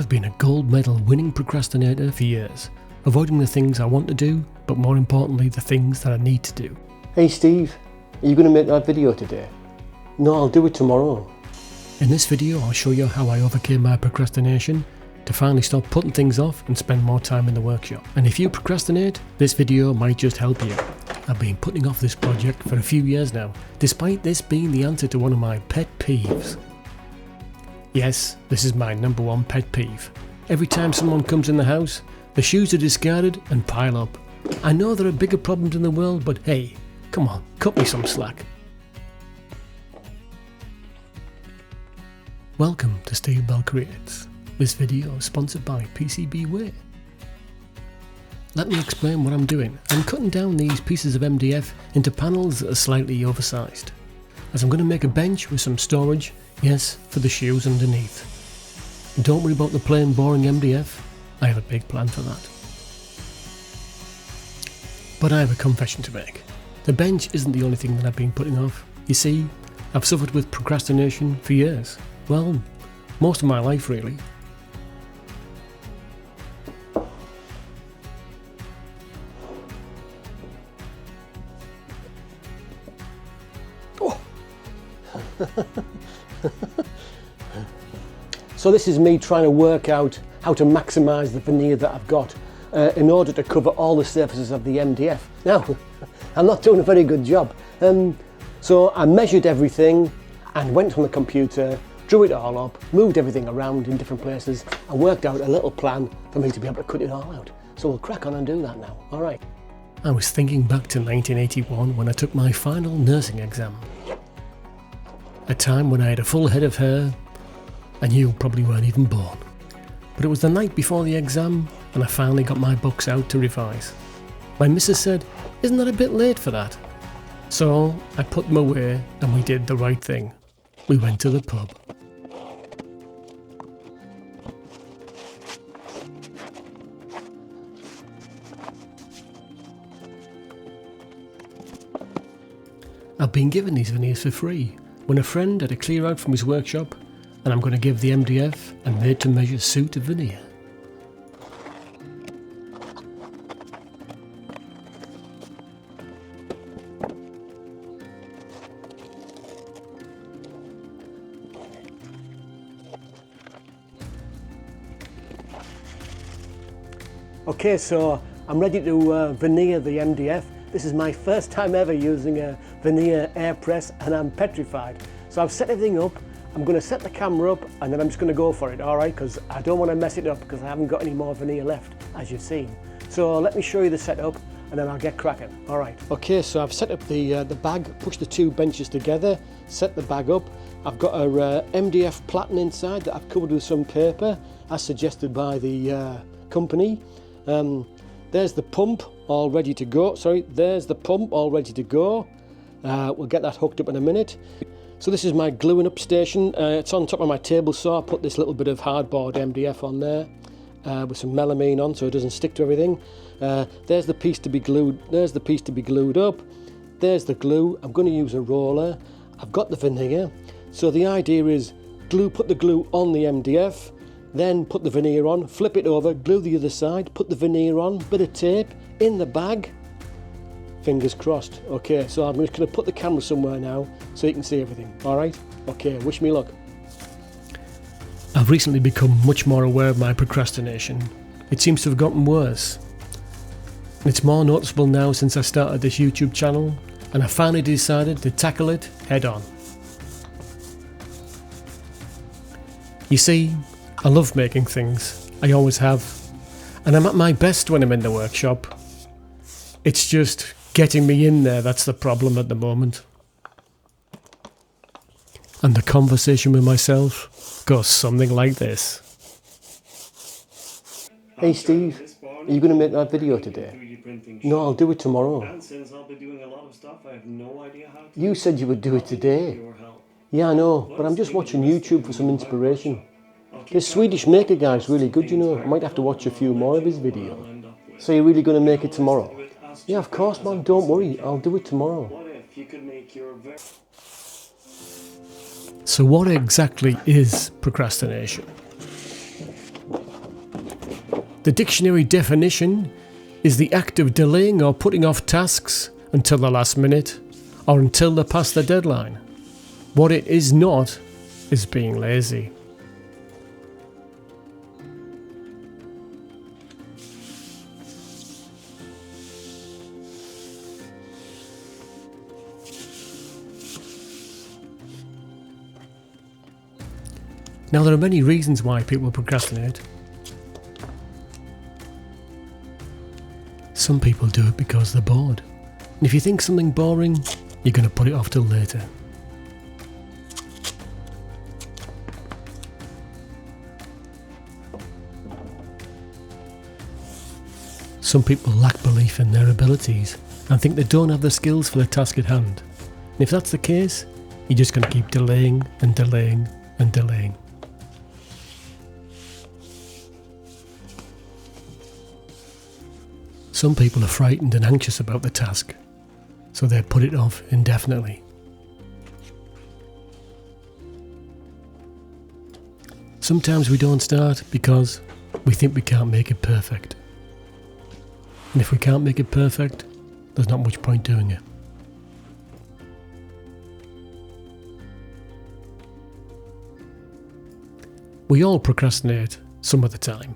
I've been a gold medal winning procrastinator for years, avoiding the things I want to do, but more importantly the things that I need to do. Hey Steve, are you going to make that video today? No, I'll do it tomorrow. In this video I'll show you how I overcame my procrastination to finally stop putting things off and spend more time in the workshop. And if you procrastinate, this video might just help you. I've been putting off this project for a few years now, despite this being the answer to one of my pet peeves. Yes, this is my number one pet peeve. Every time someone comes in the house, the shoes are discarded and pile up. I know there are bigger problems in the world, but hey, come on, cut me some slack. Welcome to Steve Bell Creates. This video is sponsored by PCB Way. Let me explain what I'm doing. I'm cutting down these pieces of MDF into panels that are slightly oversized, as I'm going to make a bench with some storage, yes, for the shoes underneath. Don't worry about the plain boring MDF, I have a big plan for that. But I have a confession to make. The bench isn't the only thing that I've been putting off. You see, I've suffered with procrastination for years. Well, most of my life really. So this is me trying to work out how to maximise the veneer that I've got in order to cover all the surfaces of the MDF. Now, I'm not doing a very good job. So I measured everything and went on the computer, drew it all up, moved everything around in different places and worked out a little plan for me to be able to cut it all out. So we'll crack on and do that now, alright. I was thinking back to 1981 when I took my final nursing exam. A time when I had a full head of hair and you probably weren't even born. But it was the night before the exam and I finally got my books out to revise. My missus said, "Isn't that a bit late for that?" So I put them away and we did the right thing. We went to the pub. I've been given these veneers for free when a friend had a clear out from his workshop, and I'm going to give the MDF a made to measure suit of veneer. Okay, so I'm ready to veneer the MDF. This is my first time ever using a veneer air press and I'm petrified. So I've set everything up, I'm going to set the camera up and then I'm just going to go for it, alright, because I don't want to mess it up because I haven't got any more veneer left, as you've seen. So let me show you the setup and then I'll get cracking, alright. Okay, so I've set up the bag, pushed the two benches together, set the bag up. I've got a MDF platen inside that I've covered with some paper, as suggested by the company. There's the pump all ready to go. There's the pump all ready to go. We'll get that hooked up in a minute. So this is my gluing up station. It's on top of my table saw. I put this little bit of hardboard MDF on there with some melamine on so it doesn't stick to everything. There's the piece to be glued. There's the piece to be glued up. There's the glue. I'm going to use a roller. I've got the veneer. So the idea is put the glue on the MDF, then put the veneer on, flip it over, glue the other side, put the veneer on, bit of tape in the bag. Fingers crossed. Okay, so I'm just going to put the camera somewhere now so you can see everything. Alright? Okay, wish me luck. I've recently become much more aware of my procrastination. It seems to have gotten worse. It's more noticeable now since I started this YouTube channel and I finally decided to tackle it head on. You see, I love making things, I always have, and I'm at my best when I'm in the workshop. It's just getting me in there that's the problem at the moment. And the conversation with myself goes something like this. Hey Steve, are you going to make that video today? No, I'll do it tomorrow. And since I'll be doing a lot of stuff, I have no idea how to. You said you would do it today. Yeah, I know, but I'm just watching YouTube for some inspiration. This Swedish maker guy's really good, you know. I might have to watch a few more of his videos. So you're really going to make it tomorrow? Yeah, of course, man. Don't worry. I'll do it tomorrow. So what exactly is procrastination? The dictionary definition is the act of delaying or putting off tasks until the last minute or until they're past the deadline. What it is not is being lazy. Now, there are many reasons why people procrastinate. Some people do it because they're bored. And if you think something boring, you're going to put it off till later. Some people lack belief in their abilities and think they don't have the skills for the task at hand. And if that's the case, you're just going to keep delaying and delaying and delaying. Some people are frightened and anxious about the task, so they put it off indefinitely. Sometimes we don't start because we think we can't make it perfect. And if we can't make it perfect, there's not much point doing it. We all procrastinate some of the time,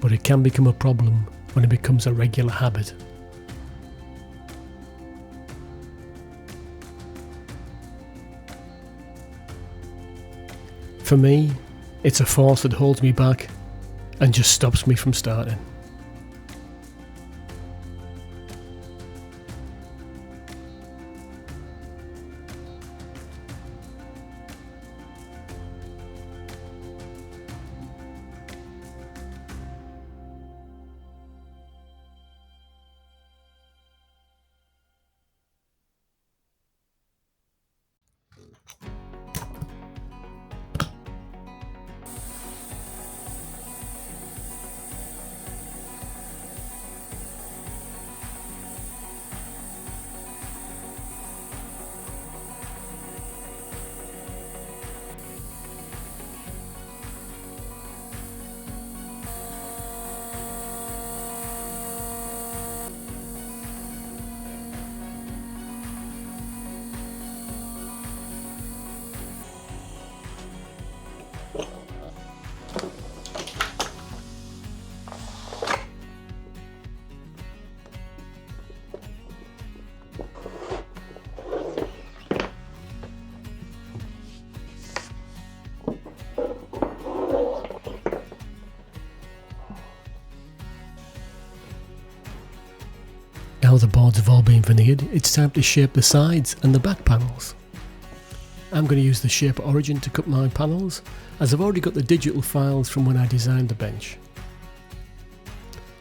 but it can become a problem when it becomes a regular habit. For me, it's a force that holds me back and just stops me from starting. Now the boards have all been veneered, it's time to shape the sides and the back panels. I'm going to use the Shape Origin to cut my panels, as I've already got the digital files from when I designed the bench.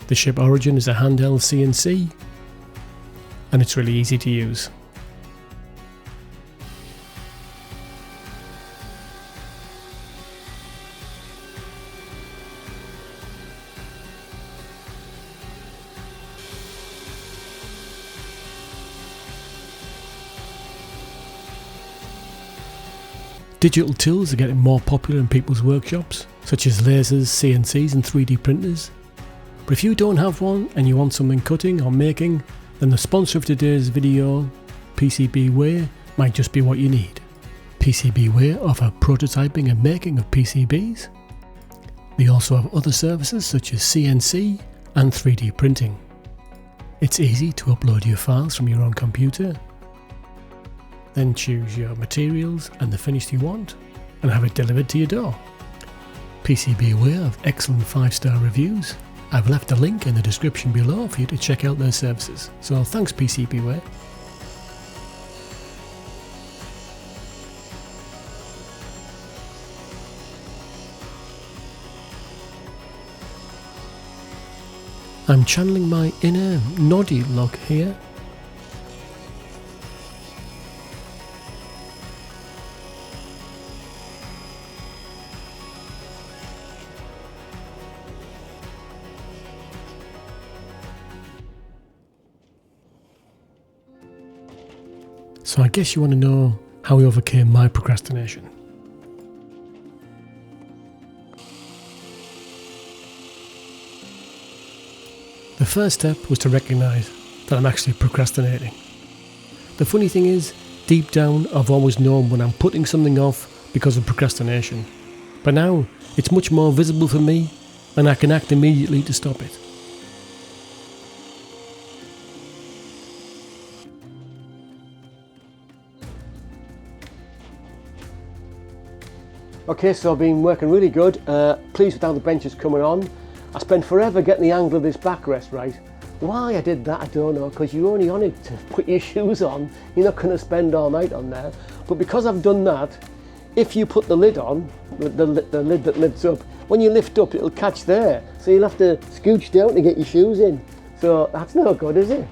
The Shape Origin is a handheld CNC, and it's really easy to use. Digital tools are getting more popular in people's workshops, such as lasers, CNCs and 3D printers. But if you don't have one and you want something cutting or making, then the sponsor of today's video, PCB Way, might just be what you need. PCB Way offer prototyping and making of PCBs. They also have other services such as CNC and 3D printing. It's easy to upload your files from your own computer, then choose your materials and the finish you want and have it delivered to your door. PCB Way have excellent 5-star reviews. I've left a link in the description below for you to check out their services. So thanks PCB Way. I'm channeling my inner Noddy look here. So I guess you want to know how I overcame my procrastination. The first step was to recognise that I'm actually procrastinating. The funny thing is, deep down I've always known when I'm putting something off because of procrastination. But now it's much more visible for me and I can act immediately to stop it. Okay, so I've been working really good, pleased with how the bench is coming on. I spent forever getting the angle of this backrest right. Why I did that I don't know, because you're only on it to put your shoes on, you're not going to spend all night on there. But because I've done that, if you put the lid on, the lid that lifts up, when you lift up it'll catch there, so you'll have to scooch down to get your shoes in. So that's no good, is it?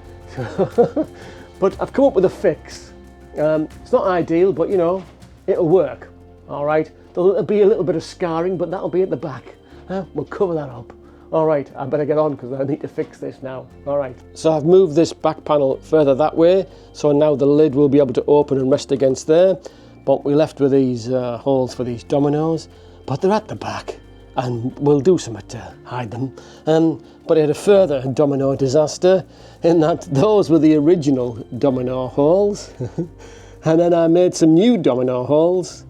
But I've come up with a fix. It's not ideal, but you know, it'll work, alright? There'll be a little bit of scarring, but that'll be at the back. We'll cover that up. Alright, I better get on because I need to fix this now. Alright. So I've moved this back panel further that way, so now the lid will be able to open and rest against there. But we're left with these holes for these dominoes, but they're at the back and we'll do something to hide them. But I had a further domino disaster in that those were the original domino holes and then I made some new domino holes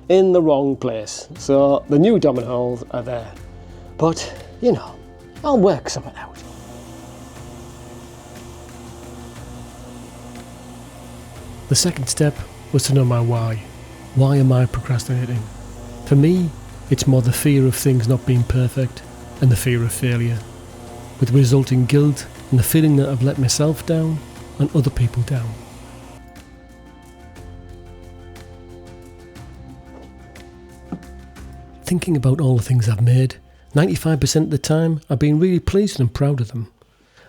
in the wrong place. So the new domino holes are there. But, you know, I'll work something out. The second step was to know my why. Why am I procrastinating? For me, it's more the fear of things not being perfect and the fear of failure, with resulting guilt and the feeling that I've let myself down and other people down. Thinking about all the things I've made, 95% of the time I've been really pleased and proud of them,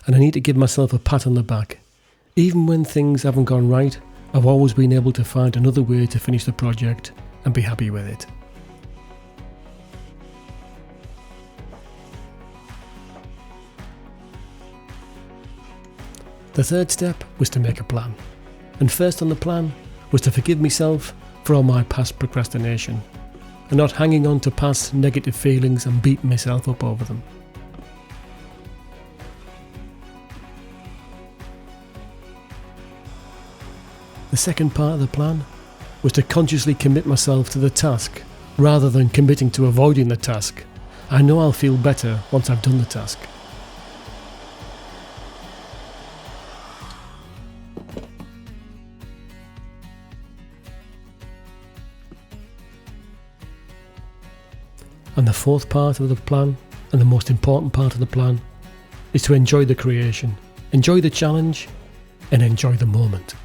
and I need to give myself a pat on the back. Even when things haven't gone right, I've always been able to find another way to finish the project and be happy with it. The third step was to make a plan, and first on the plan was to forgive myself for all my past procrastination and not hanging on to past negative feelings and beating myself up over them. The second part of the plan was to consciously commit myself to the task rather than committing to avoiding the task. I know I'll feel better once I've done the task. And the fourth part of the plan, and the most important part of the plan, is to enjoy the creation, enjoy the challenge, and enjoy the moment.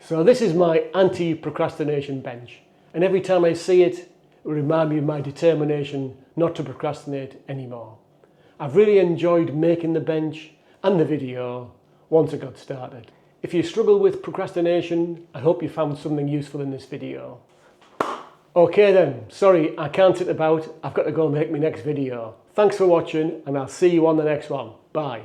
So this is my anti-procrastination bench, and every time I see it, it will remind me of my determination not to procrastinate anymore. I've really enjoyed making the bench and the video once I got started. If you struggle with procrastination, I hope you found something useful in this video. Okay then, sorry I can't sit about, I've got to go and make my next video. Thanks for watching and I'll see you on the next one. Bye.